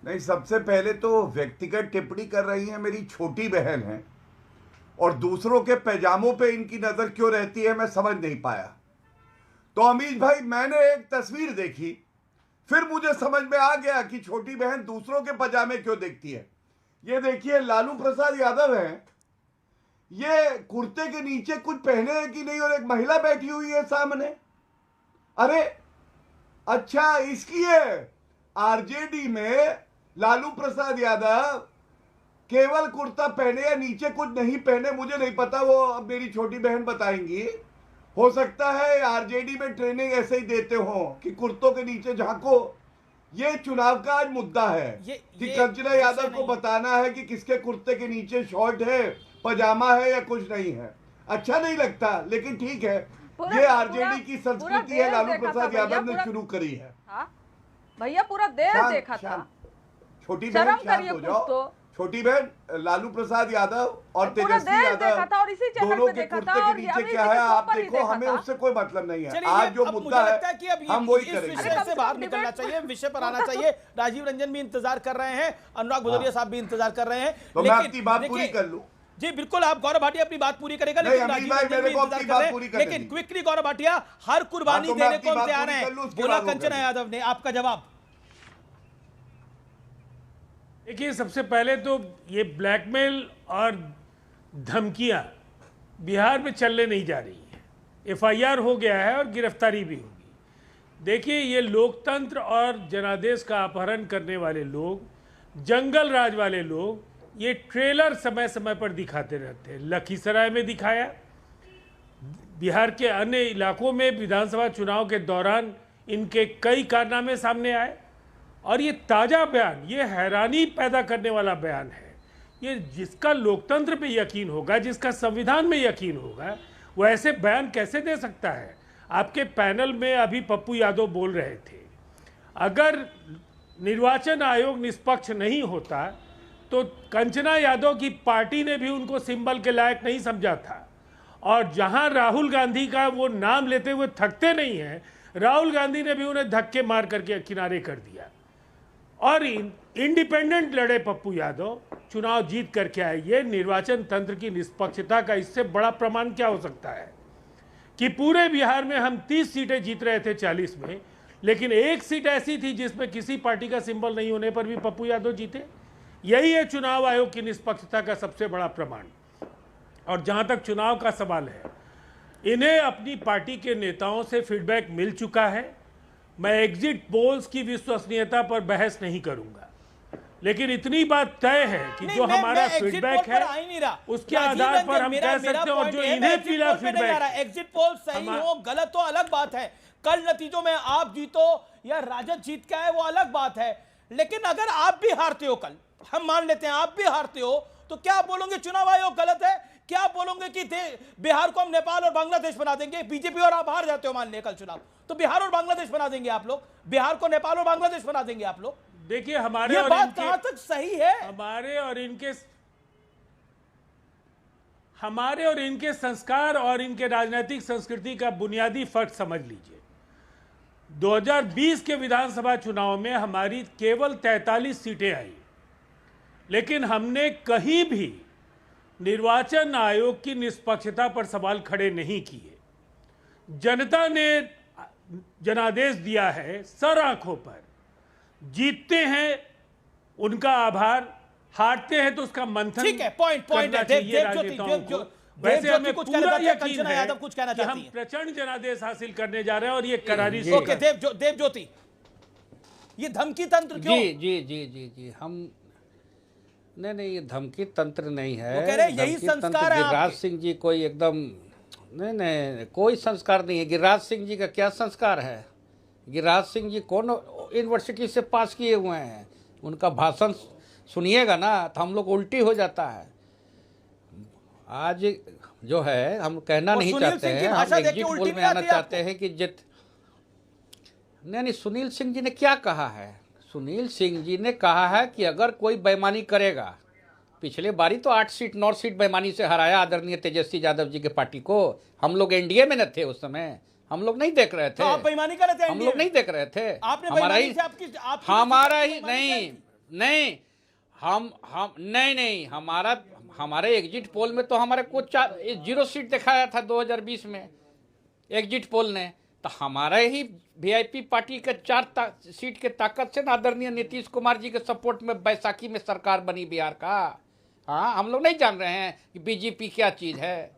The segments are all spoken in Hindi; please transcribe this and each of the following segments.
नहीं, सबसे पहले तो व्यक्तिगत टिप्पणी कर रही हैं, मेरी छोटी बहन है, और दूसरों के पैजामों पे इनकी नजर क्यों रहती है मैं समझ नहीं पाया। तो अमीश भाई, मैंने एक तस्वीर देखी, फिर मुझे समझ में आ गया कि छोटी बहन दूसरों के पजामे क्यों देखती है। ये देखिए, लालू प्रसाद यादव हैं, ये कुर्ते के नीचे कुछ पहने हैं कि नहीं, और एक महिला बैठी हुई है सामने। अरे अच्छा, इसलिए आरजेडी में लालू प्रसाद यादव केवल कुर्ता पहने या नीचे कुछ नहीं पहने, मुझे नहीं पता, वो अब मेरी छोटी बहन बताएंगी। हो सकता है आरजेडी में ट्रेनिंग ऐसे ही देते हो कि कुर्तों के नीचे झांको। ये चुनाव का आज मुद्दा है कि कंचना यादव को बताना है कि किसके कुर्ते के नीचे शॉर्ट है, पजामा है या कुछ नहीं है। अच्छा नहीं लगता, लेकिन ठीक है, ये आरजेडी की संस्कृति है, लालू प्रसाद यादव ने शुरू करी है। भैया पूरा देर देखा था। छोटी बहन शांत हो जाओ। छोटी बहन, लालू प्रसाद यादव और तेजस्वी यादव दोनों के कुर्ते के नीचे क्या है आप देखो, हमें उससे कोई मतलब नहीं है। आज जो मुद्दा है हम वही करेंगे। विषय से बाहर निकलना चाहिए, विषय पर आना चाहिए। राजीव रंजन भी इंतजार कर रहे हैं, अनुराग भदौरिया साहब भी इंतजार कर रहे हैं। तो मैं अपनी बात पूरी कर लूं। जी बिल्कुल, आप गौरव भाटिया अपनी बात पूरी करेगा, लेकिन राजीव रंजन भी इंतजार कर रहे हैं। लेकिन क्विकली गौरव भाटिया, हर कुर्बानी देने को हम तैयार हैं, बोला कंचना यादव ने। आपका जवाब? देखिए, सबसे पहले तो ये ब्लैकमेल और धमकियां बिहार में चलने नहीं जा रही हैं। एफआईआर हो गया है और गिरफ्तारी भी होगी। देखिए, ये लोकतंत्र और जनादेश का अपहरण करने वाले लोग, जंगल राज वाले लोग, ये ट्रेलर समय समय पर दिखाते रहते हैं। लखीसराय में दिखाया, बिहार के अन्य इलाकों में विधानसभा चुनाव के दौरान इनके कई कारनामे सामने आए। और ये ताज़ा बयान, ये हैरानी पैदा करने वाला बयान है। ये जिसका लोकतंत्र पे यकीन होगा, जिसका संविधान में यकीन होगा, वो ऐसे बयान कैसे दे सकता है? आपके पैनल में अभी पप्पू यादव बोल रहे थे, अगर निर्वाचन आयोग निष्पक्ष नहीं होता तो कंचना यादव की पार्टी ने भी उनको सिंबल के लायक नहीं समझा था। और जहां राहुल गांधी का वो नाम लेते हुए थकते नहीं हैं, राहुल गांधी ने भी उन्हें धक्के मार करके किनारे कर दिया। और इंडिपेंडेंट लड़े पप्पू यादव, चुनाव जीत करके आए। ये निर्वाचन तंत्र की निष्पक्षता का इससे बड़ा प्रमाण क्या हो सकता है कि पूरे बिहार में हम 30 सीटें जीत रहे थे 40 में, लेकिन एक सीट ऐसी थी जिसमें किसी पार्टी का सिंबल नहीं होने पर भी पप्पू यादव जीते। यही है चुनाव आयोग की निष्पक्षता का सबसे बड़ा प्रमाण। और जहां तक चुनाव का सवाल है, इन्हें अपनी पार्टी के नेताओं से फीडबैक मिल चुका है। मैं एग्जिट पोल्स की विश्वसनीयता पर बहस नहीं करूंगा, लेकिन इतनी बात तय है कि जो हमारा फीडबैक है उसके आधार पर हम कह सकते हैं। और जो इन्हें मिला फीडबैक, एग्जिट पोल सही हो गलत हो अलग बात है, कल नतीजों में आप जीतो या राजद जीत के आए वो अलग बात है। लेकिन अगर आप भी हारते हो, कल हम मान लेते हैं आप भी हारते हो, तो क्या आप बोलोगे चुनाव आयोग गलत है? क्या आप बोलोगे कि बिहार को हम नेपाल और बांग्लादेश बना देंगे? बीजेपी और आप हार जाते हो मान लिया कल चुनाव, तो बिहार और बांग्लादेश बना देंगे आप लोग, बिहार को नेपाल और बांग्लादेश बना देंगे आप लोग। देखिए, हमारे ये और बात इनके, कहां तक सही है? हमारे और इनके संस्कार और इनके राजनीतिक संस्कृति का बुनियादी फर्क समझ लीजिए। 2020 के विधानसभा चुनाव में हमारी केवल 43 सीटें आई, लेकिन हमने कहीं भी निर्वाचन आयोग की निष्पक्षता पर सवाल खड़े नहीं किए। जनता ने जनादेश दिया है सर आंखों पर। जीतते हैं उनका आभार, हारते हैं तो उसका मंथन। ठीक है, पॉइंट है। वैसे हमें पूरा यकीन है यादव कुछ कहना कि हम चाहती हैं। प्रचंड जनादेश हासिल करने जा रहे हैं और ये करारी। ओके, देव ज्योति, ये धमकी तंत्र क्यों? जी जी जी जी जी हम नहीं, ये धमकी तंत्र नहीं है। वो कह रहे यही संस्कार है। गिरिराज सिंह जी कोई एकदम नहीं, कोई संस्कार नहीं है। गिरिराज सिंह जी का क्या संस्कार है? गिरिराज सिंह जी कौन यूनिवर्सिटी से पास किए हुए हैं? उनका भाषण सुनिएगा ना तो हम लोग उल्टी हो जाता है। आज जो है हम कहना नहीं चाहते हैं, हम एग्जिट पोल में आना चाहते हैं कि नहीं, सुनील सिंह जी ने क्या कहा है? सुनील सिंह जी ने कहा है कि अगर कोई बेईमानी करेगा, पिछले बारी तो 8 सीट 9 सीट बेईमानी से हराया आदरणीय तेजस्वी यादव जी के पार्टी को। हम लोग एनडीए में न थे उस समय, हम लोग नहीं देख रहे थे। तो आप बेईमानी कर रहे थे? हम लोग नहीं देख रहे थे। आपने हमारा ही बेईमानी से हमारा ही नहीं, नहीं, हम नहीं, हमारे एग्जिट पोल में तो हमारे को 0 सीट दिखाया था 2020 में एग्जिट पोल ने। तो हमारे ही वीआईपी पार्टी के 4 सीट के ताकत से ना आदरणीय नीतीश कुमार जी के सपोर्ट में बैसाखी में सरकार बनी बिहार का। हाँ, हम लोग नहीं जान रहे हैं कि बीजेपी क्या चीज़ है,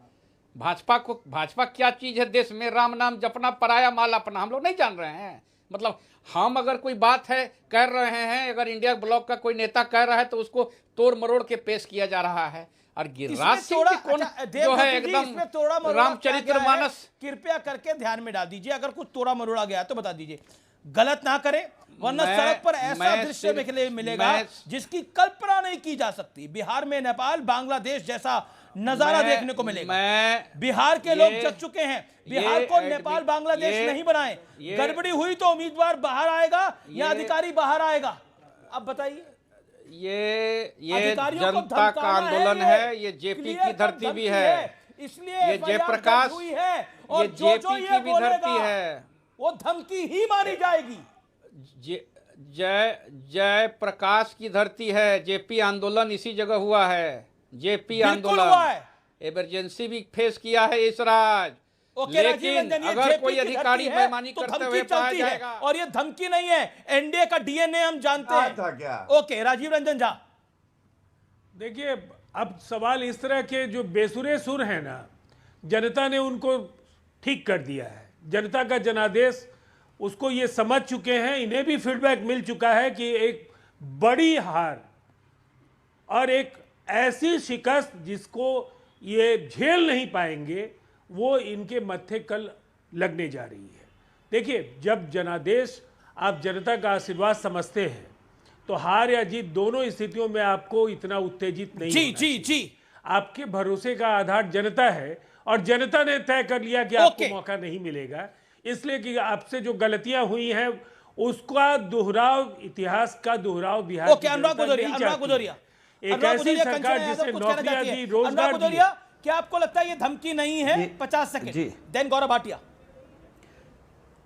भाजपा क्या चीज़ है देश में। राम नाम जपना, पराया माल अपना, हम लोग नहीं जान रहे हैं। मतलब हम अगर कोई बात है कह रहे हैं, अगर इंडिया ब्लॉक का कोई नेता कह रहा है तो उसको तोड़ मरोड़ के पेश किया जा रहा है। और गिरिराज सिंह जी कौन जो है एकदम रामचरितमानस। कृपया करके ध्यान में डाल दीजिए, अगर कुछ तोड़ा मरोड़ा गया तो बता दीजिए, गलत ना करें, वरना सड़क पर ऐसा दृश्य मिलेगा जिसकी कल्पना नहीं की जा सकती। बिहार में नेपाल बांग्लादेश जैसा नजारा देखने को मिलेगा। बिहार के लोग जग चुके हैं, बिहार को नेपाल बांग्लादेश नहीं बनाए। गड़बड़ी हुई तो उम्मीदवार बाहर आएगा या अधिकारी बाहर आएगा, अब बताइए। ये जनता का आंदोलन है, ये जेपी की धरती भी है, इसलिए ये जयप्रकाश हुई है, और ये जेपी की भी धरती है, वो धमकी ही मानी जाएगी। जय प्रकाश की धरती है। जेपी आंदोलन इसी जगह हुआ है। जेपी आंदोलन इमरजेंसी भी फेस किया है इस राज। लेकिन अगर कोई अधिकारी बेईमानी करते हुए पाया जाएगा, और ये धमकी नहीं है, एनडीए का डीएनए हम जानते हैं। था क्या? ओके, राजीव रंजन झा। देखिए, अब सवाल इस तरह के जो बेसुरे सुर है ना, जनता ने उनको ठीक कर दिया है। जनता का जनादेश उसको ये समझ चुके हैं, इन्हें भी फीडबैक मिल चुका है कि एक बड़ी हार और एक ऐसी शिकस्त जिसको ये झेल नहीं पाएंगे, वो इनके मत्थे कल लगने जा रही है। देखिए, जब जनादेश आप जनता का आशीर्वाद समझते हैं तो हार या जीत दोनों स्थितियों में आपको इतना उत्तेजित नहीं होना चाहिए। आपके भरोसे का आधार जनता है और जनता ने तय कर लिया कि आपको मौका नहीं मिलेगा, इसलिए कि आपसे जो गलतियां हुई हैं उसका दोहराव, इतिहास का दोहराव बिहार की जनता नहीं चाहती। एक ऐसी सरकार जिसने नौकरियां दी, रोजगार दिया। क्या आपको लगता है ये धमकी नहीं है? 50 सेकंड। देन गौरव भाटिया।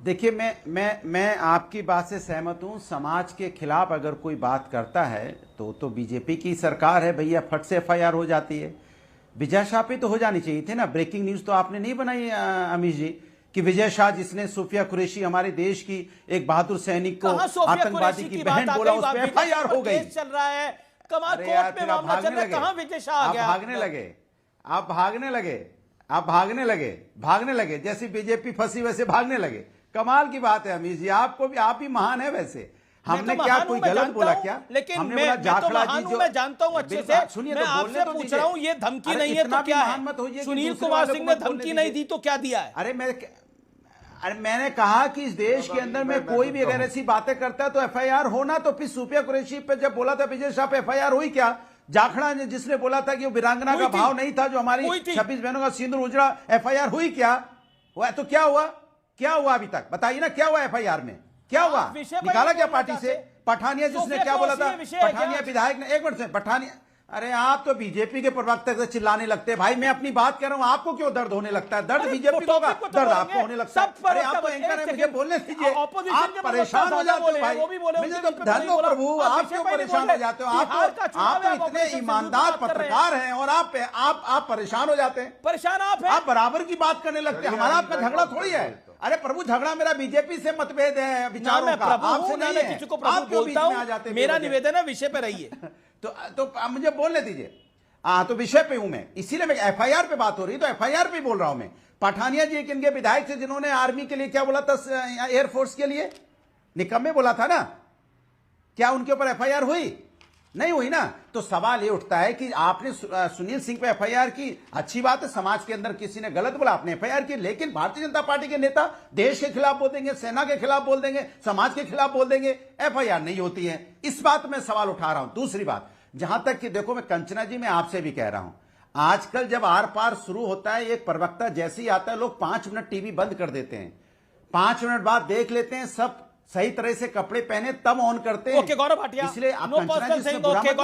देखिए, मैं आपकी बात से सहमत हूं। समाज के खिलाफ अगर कोई बात करता है तो बीजेपी की सरकार है भैया, फट से एफआईआर हो जाती है। विजय शाह पे तो हो जानी चाहिए थी ना। ब्रेकिंग न्यूज तो आपने नहीं बनाई अमित जी कि विजय शाह जिसने सूफिया कुरैशी हमारे देश की एक बहादुर सैनिक को आतंकवादी की बहन बोला, उस पर एफआईआर हो गई। चल रहा है, कमाल कोर्ट में मामला चल रहा है, कहां विजय शाह आ गया? आप भागने लगे जैसी बीजेपी फंसी वैसे भागने लगे। कमाल की बात है अमीर जी, आपको भी, आप ही महान है वैसे। हमने क्या कोई गलत बोला क्या? लेकिन मैं जानता हूं अच्छे से। सुनिए, मैं आपसे पूछ रहा हूं, ये धमकी नहीं है तो क्या है? सुनील कुमार सिंह ने धमकी नहीं दी तो क्या दिया है? अरे मैंने कहा कि इस देश के अंदर में कोई भी अगर ऐसी बातें करता है तो एफआईआर होना। तो फिर सूफिया कुरैशी पे जब बोला था विजय शाह पे एफआईआर हुई क्या? जाखड़ा ने जिसने बोला था कि वो वीरांगना का भाव नहीं था, जो हमारी 26 बहनों का सिंदूर उजड़ा, एफआईआर हुई क्या? हुआ तो क्या हुआ? क्या हुआ अभी तक बताइए ना, क्या हुआ एफआईआर में? क्या हुआ? निकाला क्या पार्टी से? पठानिया जिसने क्या बोला था, पठानिया विधायक ने, एक मिनट से, पठानिया, अरे आप तो बीजेपी के प्रवक्ता से चिल्लाने लगते हैं भाई। मैं अपनी बात कह रहा हूं, आपको क्यों दर्द होने लगता है? दर्द बीजेपी को होगा, दर्द आपको होने लगता है। अरे आप तो एंकर हैं, मुझे बोलने दीजिए। आप परेशान हो जाते हो भाई, मुझे तो धन दो प्रभु, आप क्यों परेशान हो जाते हो? आप तो इतने ईमानदार पत्रकार हैं और आप परेशान हो जाते हैं। परेशान आप बराबर की बात करने लगते हैं। हमारा आपका झगड़ा थोड़ी है। अरे प्रभु, झगड़ा मेरा बीजेपी से मतभेद है विचारों का, आपसे नहीं है। आप क्यों बीच में आ जाते हैं? मेरा निवेदन है, विषय पे रहिए। तो मुझे बोलने दीजिए। तो विषय पे हूं मैं, इसीलिए मैं एफआईआर पे बात हो रही, तो एफआईआर पे बोल रहा हूं मैं। पठानिया जी एक इनके विधायक थे जिन्होंने आर्मी के लिए क्या बोला था, एयरफोर्स के लिए निकम्मे बोला था ना, क्या उनके ऊपर एफआईआर हुई? नहीं हुई ना। तो सवाल ये उठता है कि आपने सुनील सिंह पे एफआईआर की, अच्छी बात है, समाज के अंदर किसी ने गलत बोला, आपने एफआईआर की। लेकिन भारतीय जनता पार्टी के नेता देश के खिलाफ बोल देंगे, सेना के खिलाफ बोल देंगे, समाज के खिलाफ बोल देंगे, एफआईआर नहीं होती है। इस बात में सवाल उठा रहा हूं। दूसरी बात, जहां तक कि देखो, मैं कंचना जी, मैं आपसे भी कह रहा हूं, आजकल जब आर पार शुरू होता है, एक प्रवक्ता जैसे ही आता है, लोग 5 मिनट टीवी बंद कर देते हैं, 5 मिनट बाद देख लेते हैं, सब सही तरह से कपड़े पहने तब ऑन करते हैं। ओके, गौरव भाटिया, इसलिए आप कंचना जी से बुरा मत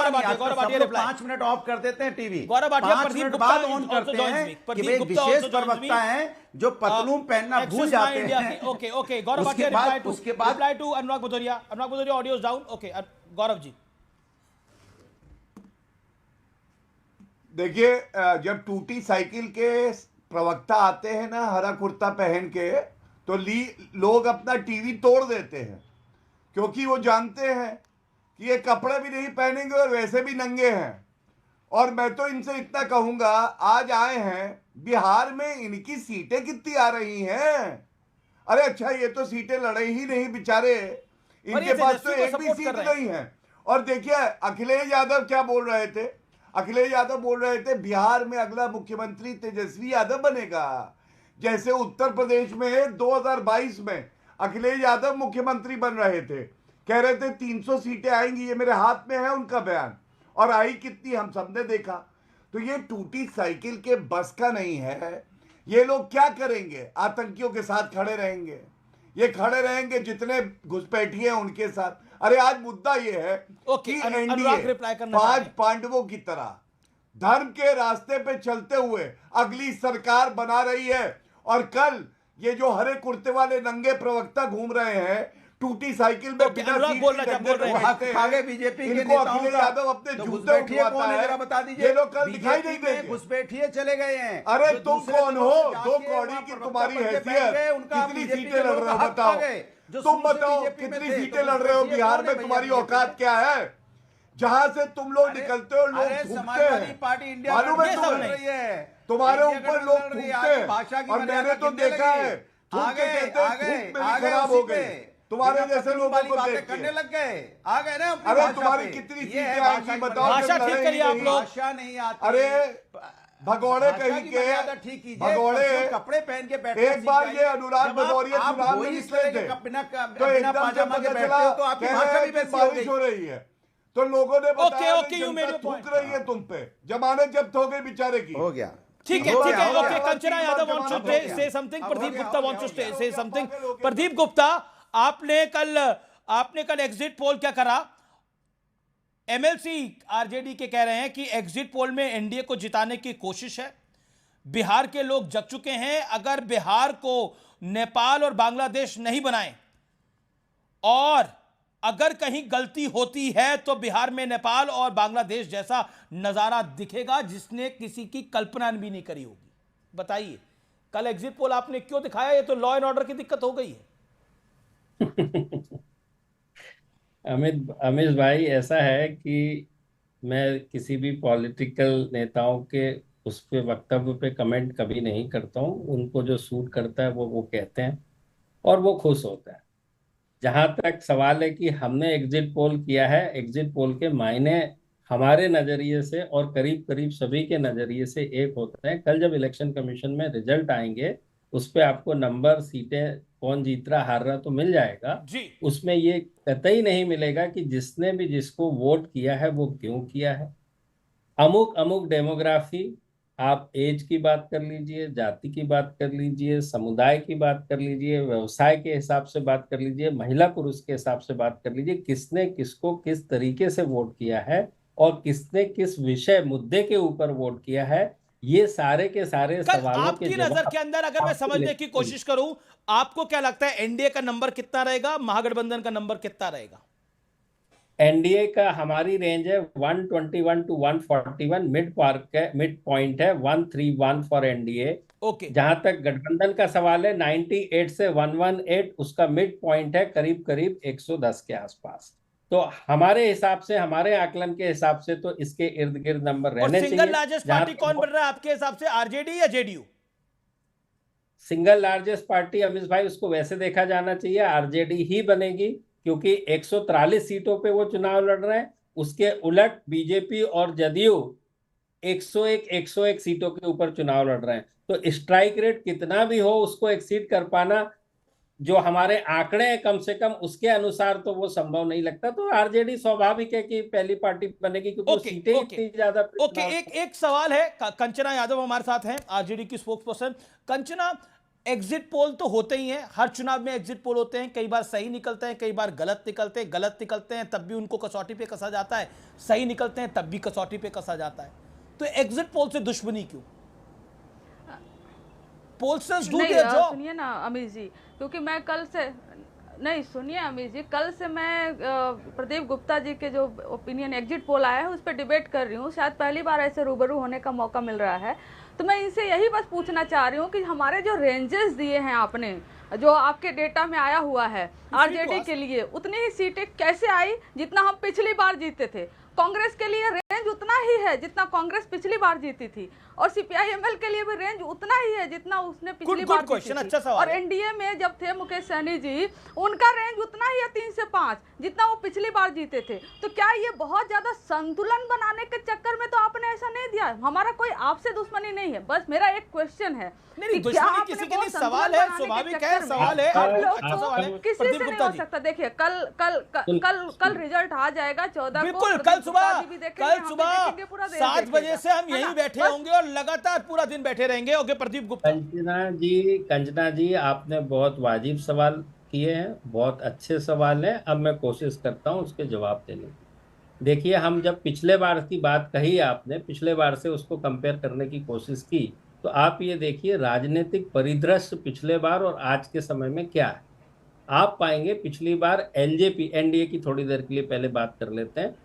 मानिए, 5 मिनट ऑफ कर देते हैं टीवी, 5 मिनट बाद ऑन करते हैं कि वे विशेष प्रवक्ता हैं जो पतलून पहनना भूल जाते हैं। ओके, गौरव भाटिया, उसके बाद reply to Anurag Bhadauria. Anurag Bhadauria, audio down. Okay, Gaurav ji. देखिए, जब टूटी साइकिल के प्रवक्ता आते हैं ना हरा कुर्ता पहन के, तो लोग अपना टीवी तोड़ देते हैं, क्योंकि वो जानते हैं कि ये कपड़े भी नहीं पहनेंगे और वैसे भी नंगे हैं। और मैं तो इनसे इतना कहूंगा, आज आए हैं बिहार में, इनकी सीटें कितनी आ रही हैं? अरे अच्छा, ये तो सीटें लड़े ही नहीं बेचारे, इनके पास तो एक भी सीट नहीं है। और देखिए अखिलेश यादव क्या बोल रहे थे, अखिलेश यादव बोल रहे थे बिहार में अगला मुख्यमंत्री तेजस्वी यादव बनेगा। जैसे उत्तर प्रदेश में 2022 में अखिलेश यादव मुख्यमंत्री बन रहे थे, कह रहे थे 300 सीटें आएंगी, ये मेरे हाथ में है उनका बयान, और आई कितनी हम सबने देखा। तो ये टूटी साइकिल के बस का नहीं है। ये लोग क्या करेंगे? आतंकियों के साथ खड़े रहेंगे, ये खड़े रहेंगे जितने घुसपैठिए हैं उनके साथ। अरे आज मुद्दा ये है कि एनडीए 5 पांडवों की तरह धर्म के रास्ते पे चलते हुए अगली सरकार बना रही है। और कल ये जो हरे कुर्ते वाले नंगे प्रवक्ता घूम रहे हैं टूटी साइकिल में, बीजेपी के अखिलेश यादव अपने जूते उठवाता है, बता दीजिए, ये लोग कल दिखाई नहीं देंगे। घुसपैठिए चले गए हैं। अरे तुम कौन हो? 2 कौड़ी की तुम्हारी हैसियत, कितनी सीटें लड़ रहे हो बताओ? तुम बताओ कितनी सीटें लड़ रहे हो बिहार में? तुम्हारी औकात क्या है? जहां से तुम लोग निकलते हो लोग थूकते हैं, मालूम है तुम्हें? तुम्हारे ऊपर लोग थूकते हैं, और मैंने तो देखा है थूक के कहते हैं थूक में भी खराब हो गए। तुम्हारे जैसे लोगों को देख करने लग गए, आ गए ना। अरे तुम्हारी कितनी सीटें आएंगी बताओ? भाषा ठीक करिए आप लोग। भाषा नहीं आती। अरे भगोड़े कहीं के, भगोड़े कपड़े पहन के बैठे। एक बार ये अनुराग भदौरिया चुनाव में निकले थे, तो एकदम से पता चला तो आपकी कह भाषा रहे भी हैं कि वैसी हो बारिश गई। हो रही है, तो लोगों ने बताया ओके, कि you made Janata your point. थूक रही है तुम पे, जमानत जब्त हो गई बेचारे की। हो गया, ठीक है, हो ठीक गया, है, हो ओके। गया। Kanchana Yadav wants to say something, Pradeep Gupta wants to say something. Pradeep Gupta, आपने कल एग्जिट पोल क्या करा? एमएलसी आरजेडी के कह रहे हैं कि एग्जिट पोल में एनडीए को जिताने की कोशिश है। बिहार के लोग जग चुके हैं, अगर बिहार को नेपाल और बांग्लादेश नहीं बनाए, और अगर कहीं गलती होती है तो बिहार में नेपाल और बांग्लादेश जैसा नजारा दिखेगा जिसने किसी की कल्पना भी नहीं करी होगी। बताइए, कल एग्जिट पोल आपने क्यों दिखाया? ये तो लॉ एंड ऑर्डर की दिक्कत हो गई है। अमित भाई, ऐसा है कि मैं किसी भी पॉलिटिकल नेताओं के उस पे वक्तव्य पे कमेंट कभी नहीं करता हूँ। उनको जो सूट करता है वो कहते हैं और वो खुश होता है। जहां तक सवाल है कि हमने एग्जिट पोल किया है, एग्जिट पोल के मायने हमारे नजरिए से और करीब करीब सभी के नजरिए से एक होते हैं। कल जब इलेक्शन कमीशन में रिजल्ट आएंगे उस पे आपको नंबर, सीटें, कौन जीत रहा हार रहा तो मिल जाएगा जी। उसमें ये कतई नहीं मिलेगा कि जिसने भी जिसको वोट किया है वो क्यों किया है। अमुक डेमोग्राफी, आप एज की बात कर लीजिए, जाति की बात कर लीजिए, समुदाय की बात कर लीजिए, व्यवसाय के हिसाब से बात कर लीजिए, महिला पुरुष के हिसाब से बात कर लीजिए, किसने किसको किस तरीके से वोट किया है और किसने किस विषय मुद्दे के ऊपर वोट किया है, ये सारे के सारे सवालों के आपकी नजर के अंदर अगर मैं समझने की कोशिश करूं, आपको क्या लगता है एनडीए का नंबर कितना रहेगा, महागठबंधन का नंबर कितना रहेगा? एनडीए का हमारी रेंज है 121 टू 141, मिड पॉइंट है 131 फॉर एनडीए। ओके। जहां तक गठबंधन का सवाल है 98 से 118 उसका मिड पॉइंट है, करीब करीब 110 के आसपास। तो हमारे हिसाब से, हमारे आकलन के हिसाब से तो इसके इर्द गिर्द नंबर रहने चाहिए। सिंगल लार्जेस्ट पार्टी कौन बन रहा है आपके हिसाब से, आरजेडी या JDU? Single largest party Amit भाई, उसको वैसे देखा जाना चाहिए आरजेडी ही बनेगी, क्योंकि 143 सीटों पे वो चुनाव लड़ रहे हैं। उसके उलट बीजेपी और जदयू 101 सीटों के ऊपर चुनाव लड़ रहे हैं। तो स्ट्राइक रेट कितना भी हो उसको एक्सीड कर पाना, जो हमारे आंकड़े हैं कम से कम उसके अनुसार, तो वो संभव नहीं लगता। तो आरजेडी स्वाभाविक है कि पहली पार्टी बनेगी, क्योंकि सीटें इतनी ज्यादा। ओके, एक सवाल है, कंचना यादव हमारे साथ हैं, आरजेडी की spokes person. Kanchana, exit poll तो होते ही हैं, हर चुनाव में एग्जिट पोल होते हैं, कई बार सही निकलते हैं, कई बार गलत निकलते हैं, तब भी उनको कसौटी पे कसा जाता है, सही निकलते हैं तब भी कसौटी पे कसा जाता है। तो एग्जिट पोल से दुश्मनी क्यों? नहीं, सुनिए ना अमित जी, क्योंकि मैं कल से नहीं सुनिए अमीर जी, कल से मैं प्रदीप गुप्ता जी के जो ओपिनियन एग्जिट पोल आया है उस पर डिबेट कर रही हूँ। शायद पहली बार ऐसे रूबरू होने का मौका मिल रहा है, तो मैं इनसे यही बस पूछना चाह रही हूँ कि हमारे जो रेंजेस दिए हैं आपने, जो आपके डेटा में आया हुआ है आरजेडी के लिए, उतनी ही सीटें कैसे आई जितना हम पिछली बार जीते थे? कांग्रेस के लिए रेंज उतना ही है जितना कांग्रेस पिछली बार जीती थी, और सीपीआईएमएल के लिए भी रेंज उतना ही है जितना उसने पिछली बार जीती थी। अच्छा सवाल और एनडीए में जब थे मुकेश सहनी जी, उनका रेंज उतना ही है 3 से 5 जितना वो पिछली बार जीते थे। तो क्या ये बहुत ज्यादा संतुलन बनाने के चक्कर में तो आपने ऐसा नहीं दिया? हमारा कोई आपसे दुश्मनी नहीं है, बस मेरा एक क्वेश्चन है नहीं, दुश्मनी किसी के लिए सवाल है, स्वाभाविक है, सवाल है, अच्छा सवाल है। किसी से नहीं हो सकता। देखिए कल रिजल्ट आ जाएगा 14 को, बिल्कुल कल सुबह 7 बजे से हम यहीं बैठे होंगे और लगातार पूरा दिन बैठे रहेंगे। ओके प्रदीप गुप्ता। कंचना जी आपने बहुत वाजिब सवाल किए हैं, बहुत अच्छे सवाल हैं। अब मैं कोशिश करता हूं उसके जवाब देने की। देखिए, हम जब पिछले बार की बात कही आपने, पिछले बार से उसको कंपेयर करने की कोशिश की, तो आप ये देखिए राजनीतिक परिदृश्य पिछले बार और आज के समय में क्या है। आप पाएंगे पिछली बार एलजेपी, एनडीए की थोड़ी देर के लिए पहले बात कर लेते हैं।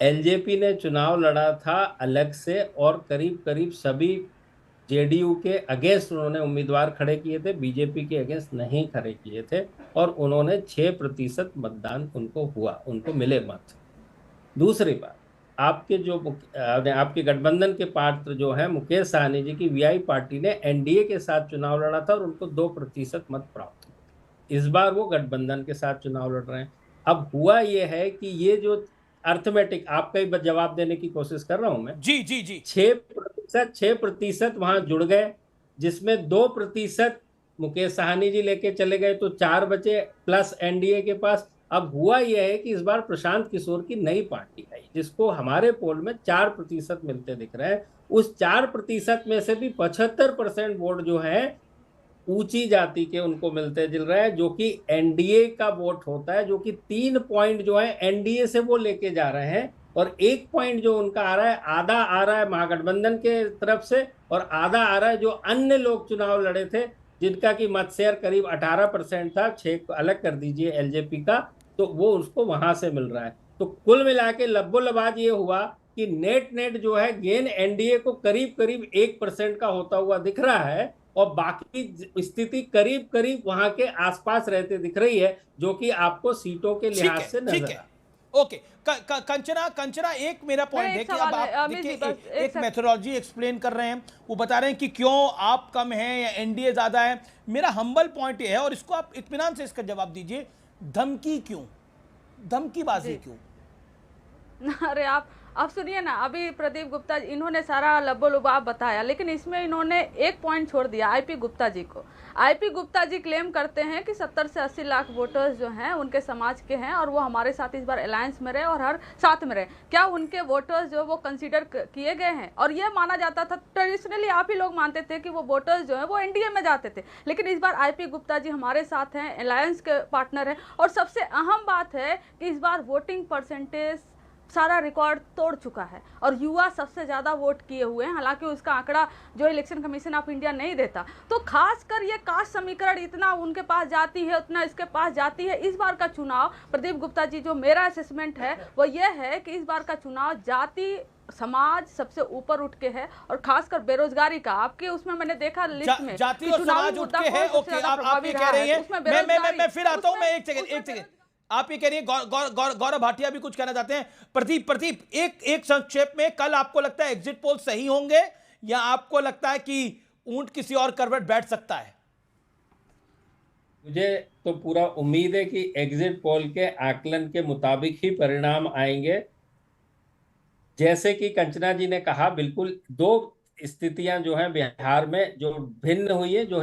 एलजेपी ने चुनाव लड़ा था अलग से और करीब करीब सभी जेडीयू के अगेंस्ट उन्होंने उम्मीदवार खड़े किए थे, बीजेपी के अगेंस्ट नहीं खड़े किए थे, और उन्होंने 6% मतदान उनको हुआ, उनको मिले मत। दूसरी बात, आपके जो आपके गठबंधन के पात्र जो है मुकेश सहनी जी की वीआई पार्टी ने एनडीए के साथ चुनाव लड़ा था और उनको 2% मत प्राप्त हुए। इस बार वो गठबंधन के साथ चुनाव लड़ रहे हैं। अब हुआ ये है कि ये जो अर्थमेटिक, आपका ही जवाब देने की कोशिश कर रहा हूं मैं। जी 6% वहां जुड़ गए, जिसमें 2% मुकेश सहनी जी लेके चले गए, तो 4 बचे प्लस एनडीए के पास। अब हुआ यह है कि इस बार प्रशांत किशोर की नई पार्टी आई, जिसको हमारे पोल में 4% मिलते दिख रहे हैं। उस 4% में से भी 75% वोट जो है ऊंची जाति के उनको मिलते जुल रहे हैं, जो कि एनडीए का वोट होता है, जो कि 3 पॉइंट जो है एनडीए से वो लेके जा रहे हैं, और 1 पॉइंट जो उनका आ रहा है, आधा आ रहा है महागठबंधन के तरफ से और आधा आ रहा है जो अन्य लोग चुनाव लड़े थे, जिनका की मत शेयर करीब 18% था, 6 अलग कर दीजिए एलजेपी का, तो वो उसको वहां से मिल रहा है। तो कुल मिला के लब्बो लबाज ये हुआ कि नेट जो है गेन एनडीए को करीब करीब 1% का होता हुआ दिख रहा है, और बाकी स्थिति करीब करीब वहां के आसपास रहते दिख रही है, जो कि आपको सीटों के लिहाज से नजर है। ओके कंचना, एक मेरा पॉइंट है कि अब आप देखिए एक मेथोडोलॉजी एक्सप्लेन कर रहे हैं, वो बता रहे हैं कि क्यों आप कम हैं या एनडीए ज्यादा है। मेरा हम्बल पॉइंट ये है, और इसको आप इत्मीनान से इसका जवाब दीजिए, धमकी क्यों, धमकीबाजी क्यों? अरे आप सुनिए ना, अभी प्रदीप गुप्ता इन्होंने सारा लब्बो लुबाब बताया, लेकिन इसमें इन्होंने एक पॉइंट छोड़ दिया आईपी गुप्ता जी को। आईपी गुप्ता जी क्लेम करते हैं कि 70 से 80 लाख वोटर्स जो हैं उनके समाज के हैं, और वो हमारे साथ इस बार अलायंस में रहे और हर साथ में रहे। क्या उनके वोटर्स जो वो कंसीडर किए गए हैं? और ये माना जाता था ट्रेडिशनली, आप ही लोग मानते थे कि वो वोटर्स जो है वो एनडीए में जाते थे, लेकिन इस बार आईपी गुप्ता जी हमारे साथ हैं, अलायंस के पार्टनर हैं। और सबसे अहम बात है कि इस बार वोटिंग परसेंटेज सारा रिकॉर्ड तोड़ चुका है, और युवा सबसे ज्यादा वोट किए हुए हैं। हालांकि उसका आंकड़ा जो इलेक्शन कमीशन ऑफ इंडिया नहीं देता, तो खासकर ये कास्ट समीकरण इतना उनके पास जाती है, उतना इसके पास जाती है। इस बार का चुनाव, प्रदीप गुप्ता जी, जो मेरा असेसमेंट है वो ये है कि इस बार का चुनाव जाति समाज सबसे ऊपर उठ के है, और खासकर बेरोजगारी का आपके उसमें मैंने देखा लिस्ट में जाति और समाज उठ के है। ओके, आप ये कह रही हैं, मैं फिर आता हूं, मैं एक सेकंड आप ये कह रही है, गौरव भाटिया भी कुछ कहना चाहते हैं। प्रदीप एक संक्षेप में, कल आपको लगता है एग्जिट पोल सही होंगे, या आपको लगता है कि ऊंट किसी और करवट बैठ सकता है? मुझे तो पूरा उम्मीद है कि एग्जिट पोल के आकलन के मुताबिक ही परिणाम आएंगे। जैसे कि कंचना जी ने कहा, बिल्कुल 2 स्थितियां जो हैं बिहार में जो भिन्न हुई है, जो